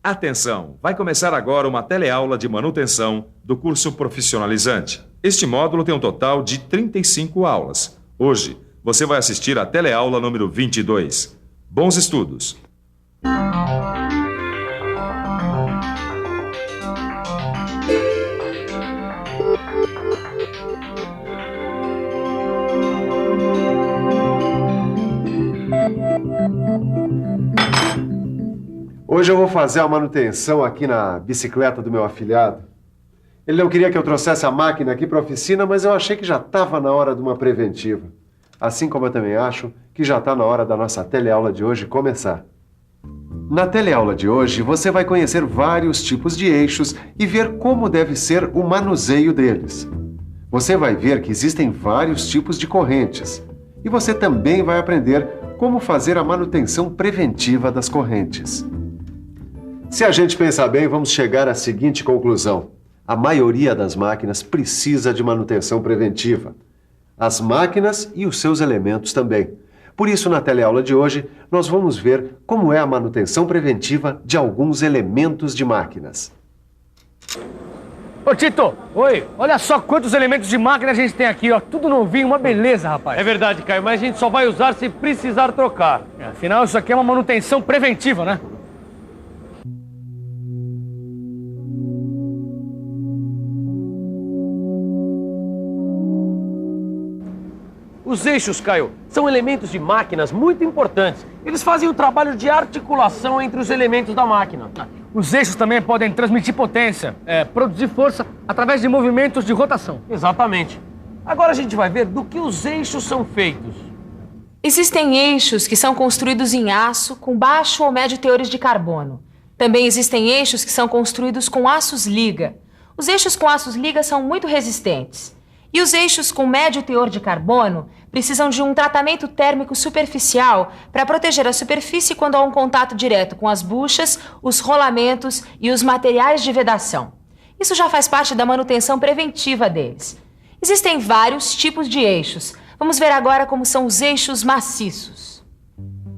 Atenção! Vai começar agora uma teleaula de manutenção do curso profissionalizante. Este módulo tem um total de 35 aulas. Hoje, você vai assistir à teleaula número 22. Bons estudos! Hoje eu vou fazer a manutenção aqui na bicicleta do meu afilhado. Ele não queria que eu trouxesse a máquina aqui para a oficina, mas eu achei que já estava na hora de uma preventiva. Assim como eu também acho que já está na hora da nossa teleaula de hoje começar. Na teleaula de hoje, você vai conhecer vários tipos de eixos e ver como deve ser o manuseio deles. Você vai ver que existem vários tipos de correntes. E você também vai aprender como fazer a manutenção preventiva das correntes. Se a gente pensar bem, vamos chegar à seguinte conclusão. A maioria das máquinas precisa de manutenção preventiva. As máquinas e os seus elementos também. Por isso, na teleaula de hoje, nós vamos ver como é a manutenção preventiva de alguns elementos de máquinas. Ô Tito, oi, olha só quantos elementos de máquina a gente tem aqui, ó. Tudo novinho, uma beleza, rapaz. É verdade, Caio, mas a gente só vai usar se precisar trocar. Afinal, isso aqui é uma manutenção preventiva, né? Os eixos, Caio, são elementos de máquinas muito importantes. Eles fazem o trabalho de articulação entre os elementos da máquina. Os eixos também podem transmitir potência, produzir força através de movimentos de rotação. Exatamente. Agora a gente vai ver do que os eixos são feitos. Existem eixos que são construídos em aço com baixo ou médio teores de carbono. Também existem eixos que são construídos com aços liga. Os eixos com aços liga são muito resistentes. E os eixos com médio teor de carbono precisam de um tratamento térmico superficial para proteger a superfície quando há um contato direto com as buchas, os rolamentos e os materiais de vedação. Isso já faz parte da manutenção preventiva deles. Existem vários tipos de eixos. Vamos ver agora como são os eixos maciços.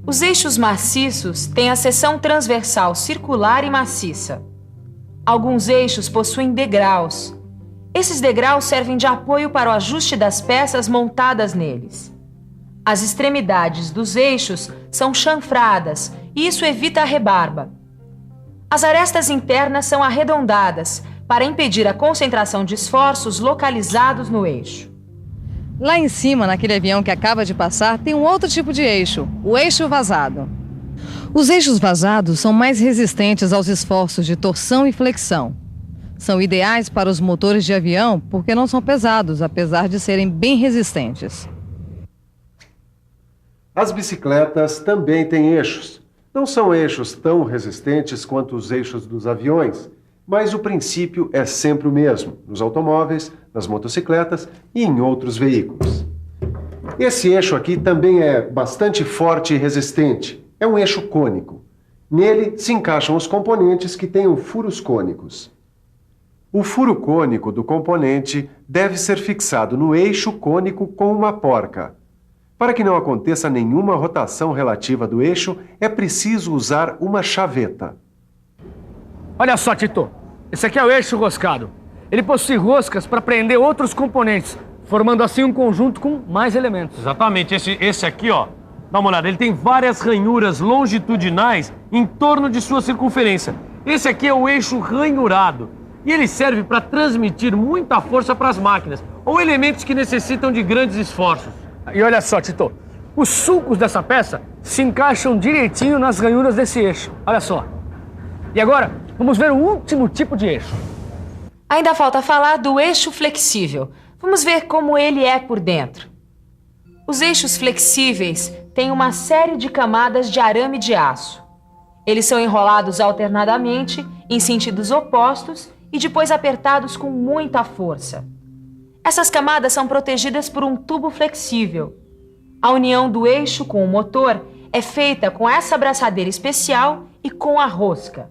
Os eixos maciços têm a seção transversal circular e maciça. Alguns eixos possuem degraus. Esses degraus servem de apoio para o ajuste das peças montadas neles. As extremidades dos eixos são chanfradas e isso evita a rebarba. As arestas internas são arredondadas para impedir a concentração de esforços localizados no eixo. Lá em cima, naquele avião que acaba de passar, tem um outro tipo de eixo, o eixo vazado. Os eixos vazados são mais resistentes aos esforços de torção e flexão. São ideais para os motores de avião porque não são pesados, apesar de serem bem resistentes. As bicicletas também têm eixos. Não são eixos tão resistentes quanto os eixos dos aviões, mas o princípio é sempre o mesmo, nos automóveis, nas motocicletas e em outros veículos. Esse eixo aqui também é bastante forte e resistente. É um eixo cônico. Nele se encaixam os componentes que tenham furos cônicos. O furo cônico do componente deve ser fixado no eixo cônico com uma porca. Para que não aconteça nenhuma rotação relativa do eixo, é preciso usar uma chaveta. Olha só, Tito. Esse aqui é o eixo roscado. Ele possui roscas para prender outros componentes, formando assim um conjunto com mais elementos. Exatamente. Esse aqui, ó, dá uma olhada, ele tem várias ranhuras longitudinais em torno de sua circunferência. Esse aqui é o eixo ranhurado. E ele serve para transmitir muita força para as máquinas, ou elementos que necessitam de grandes esforços. E olha só, Tito, os sulcos dessa peça se encaixam direitinho nas ranhuras desse eixo. Olha só. E agora, vamos ver o último tipo de eixo. Ainda falta falar do eixo flexível. Vamos ver como ele é por dentro. Os eixos flexíveis têm uma série de camadas de arame de aço. Eles são enrolados alternadamente, em sentidos opostos, e depois apertados com muita força. Essas camadas são protegidas por um tubo flexível. A união do eixo com o motor é feita com essa abraçadeira especial e com a rosca.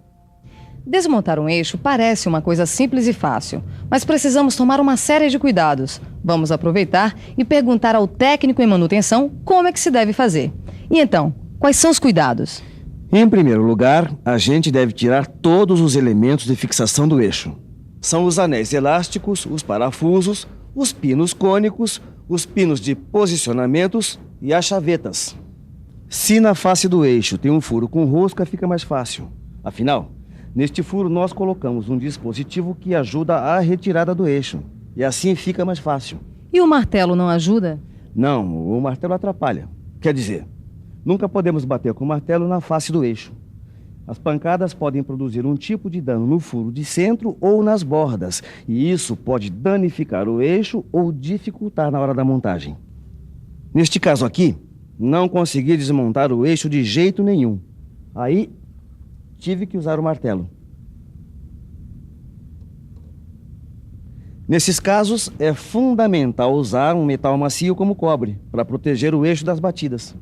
Desmontar um eixo parece uma coisa simples e fácil, mas precisamos tomar uma série de cuidados. Vamos aproveitar e perguntar ao técnico em manutenção como é que se deve fazer. E então, quais são os cuidados? Em primeiro lugar, a gente deve tirar todos os elementos de fixação do eixo. São os anéis elásticos, os parafusos, os pinos cônicos, os pinos de posicionamentos e as chavetas. Se na face do eixo tem um furo com rosca, fica mais fácil. Afinal, neste furo nós colocamos um dispositivo que ajuda a retirada do eixo. E assim fica mais fácil. E o martelo não ajuda? Não, o martelo atrapalha. Quer dizer, nunca podemos bater com o martelo na face do eixo. As pancadas podem produzir um tipo de dano no furo de centro ou nas bordas, e isso pode danificar o eixo ou dificultar na hora da montagem. Neste caso aqui, não consegui desmontar o eixo de jeito nenhum. Aí, tive que usar o martelo. Nesses casos, é fundamental usar um metal macio como cobre, para proteger o eixo das batidas.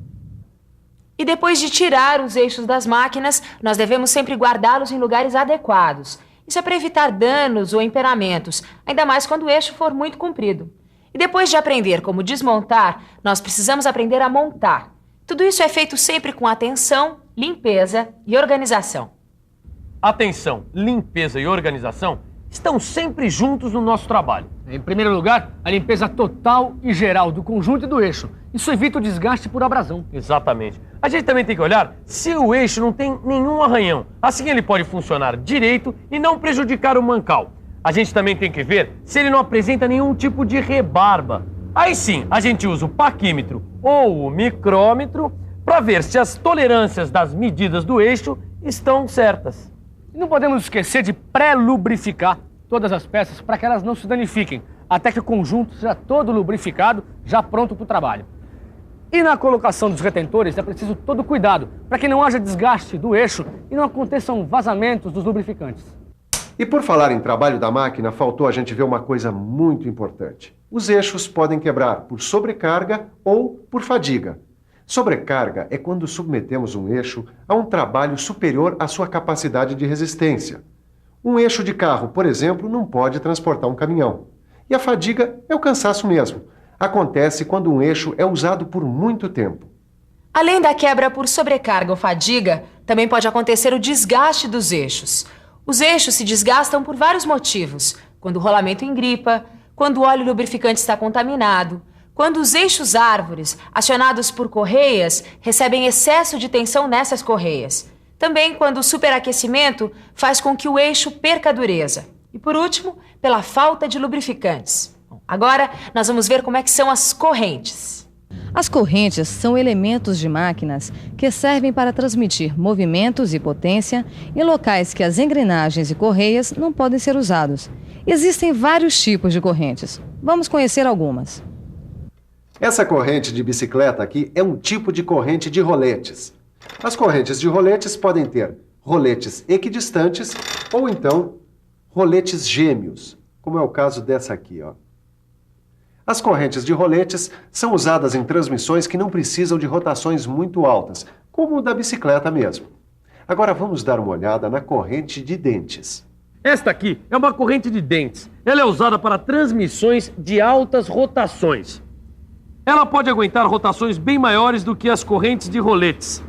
E depois de tirar os eixos das máquinas, nós devemos sempre guardá-los em lugares adequados. Isso é para evitar danos ou empenamentos, ainda mais quando o eixo for muito comprido. E depois de aprender como desmontar, nós precisamos aprender a montar. Tudo isso é feito sempre com atenção, limpeza e organização. Atenção, limpeza e organização estão sempre juntos no nosso trabalho. Em primeiro lugar, a limpeza total e geral do conjunto e do eixo. Isso evita o desgaste por abrasão. Exatamente. A gente também tem que olhar se o eixo não tem nenhum arranhão. Assim ele pode funcionar direito e não prejudicar o mancal. A gente também tem que ver se ele não apresenta nenhum tipo de rebarba. Aí sim, a gente usa o paquímetro ou o micrômetro para ver se as tolerâncias das medidas do eixo estão certas. E não podemos esquecer de pré-lubrificar todas as peças para que elas não se danifiquem, até que o conjunto seja todo lubrificado, já pronto para o trabalho. E na colocação dos retentores é preciso todo cuidado, para que não haja desgaste do eixo e não aconteçam vazamentos dos lubrificantes. E por falar em trabalho da máquina, faltou a gente ver uma coisa muito importante. Os eixos podem quebrar por sobrecarga ou por fadiga. Sobrecarga é quando submetemos um eixo a um trabalho superior à sua capacidade de resistência. Um eixo de carro, por exemplo, não pode transportar um caminhão. E a fadiga é o cansaço mesmo. Acontece quando um eixo é usado por muito tempo. Além da quebra por sobrecarga ou fadiga, também pode acontecer o desgaste dos eixos. Os eixos se desgastam por vários motivos. Quando o rolamento engripa, quando o óleo lubrificante está contaminado, quando os eixos árvores, acionados por correias, recebem excesso de tensão nessas correias. Também quando o superaquecimento faz com que o eixo perca a dureza. E por último, pela falta de lubrificantes. Agora, nós vamos ver como é que são as correntes. As correntes são elementos de máquinas que servem para transmitir movimentos e potência em locais que as engrenagens e correias não podem ser usados. Existem vários tipos de correntes. Vamos conhecer algumas. Essa corrente de bicicleta aqui é um tipo de corrente de roletes. As correntes de roletes podem ter roletes equidistantes ou então roletes gêmeos, como é o caso dessa aqui, ó. As correntes de roletes são usadas em transmissões que não precisam de rotações muito altas, como o da bicicleta mesmo. Agora vamos dar uma olhada na corrente de dentes. Esta aqui é uma corrente de dentes. Ela é usada para transmissões de altas rotações. Ela pode aguentar rotações bem maiores do que as correntes de roletes.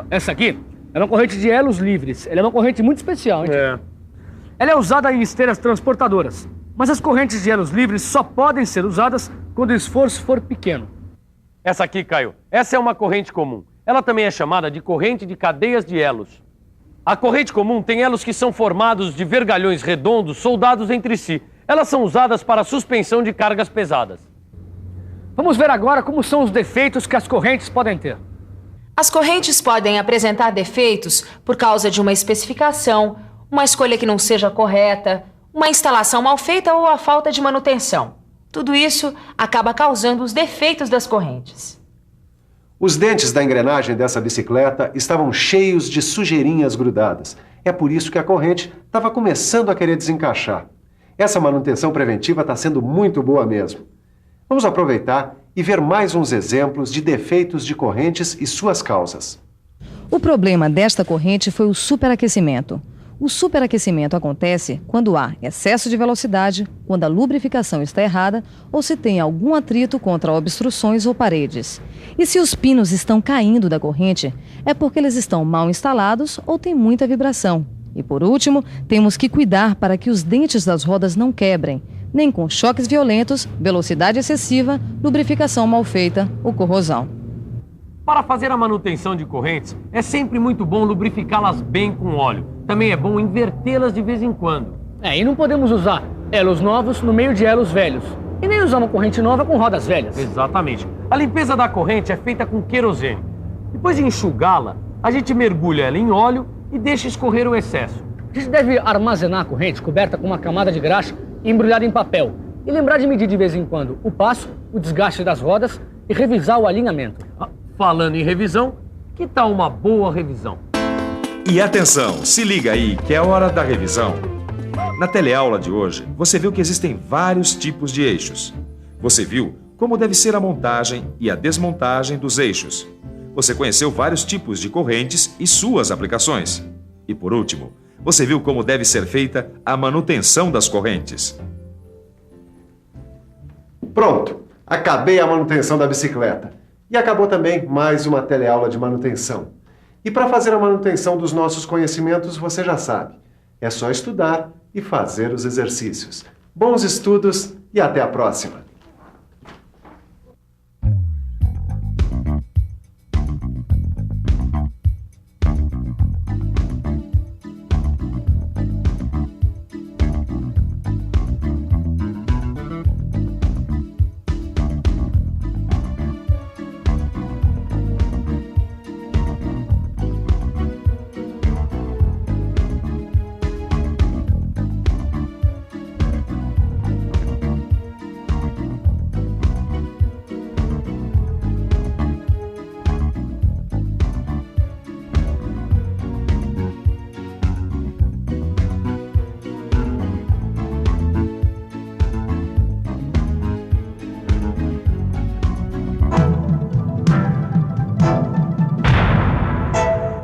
Essa aqui é uma corrente de elos livres. Ela é uma corrente muito especial, hein? Ela é usada em esteiras transportadoras. Mas as correntes de elos livres só podem ser usadas quando o esforço for pequeno. Essa aqui, Caio, essa é uma corrente comum. Ela também é chamada de corrente de cadeias de elos. A corrente comum tem elos que são formados de vergalhões redondos soldados entre si. Elas são usadas para a suspensão de cargas pesadas. Vamos ver agora como são os defeitos que as correntes podem ter. As correntes podem apresentar defeitos por causa de uma especificação, uma escolha que não seja correta, uma instalação mal feita ou a falta de manutenção. Tudo isso acaba causando os defeitos das correntes. Os dentes da engrenagem dessa bicicleta estavam cheios de sujeirinhas grudadas. É por isso que a corrente estava começando a querer desencaixar. Essa manutenção preventiva está sendo muito boa mesmo. Vamos aproveitar e ver mais uns exemplos de defeitos de correntes e suas causas. O problema desta corrente foi o superaquecimento. O superaquecimento acontece quando há excesso de velocidade, quando a lubrificação está errada ou se tem algum atrito contra obstruções ou paredes. E se os pinos estão caindo da corrente, é porque eles estão mal instalados ou tem muita vibração. E por último, temos que cuidar para que os dentes das rodas não quebrem, nem com choques violentos, velocidade excessiva, lubrificação mal feita ou corrosão. Para fazer a manutenção de correntes, é sempre muito bom lubrificá-las bem com óleo. Também é bom invertê-las de vez em quando. E não podemos usar elos novos no meio de elos velhos. E nem usar uma corrente nova com rodas velhas. Exatamente. A limpeza da corrente é feita com querosene. Depois de enxugá-la, a gente mergulha ela em óleo e deixa escorrer o excesso. A gente deve armazenar a corrente coberta com uma camada de graxa e embrulhada em papel. E lembrar de medir de vez em quando o passo, o desgaste das rodas e revisar o alinhamento. Falando em revisão, que tal uma boa revisão? E atenção, se liga aí que é hora da revisão. Na teleaula de hoje, você viu que existem vários tipos de eixos. Você viu como deve ser a montagem e a desmontagem dos eixos. Você conheceu vários tipos de correntes e suas aplicações. E por último, você viu como deve ser feita a manutenção das correntes. Pronto, acabei a manutenção da bicicleta. E acabou também mais uma teleaula de manutenção. E para fazer a manutenção dos nossos conhecimentos, você já sabe. É só estudar e fazer os exercícios. Bons estudos e até a próxima!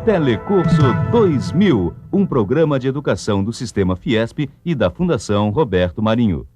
Telecurso 2000, um programa de educação do Sistema Fiesp e da Fundação Roberto Marinho.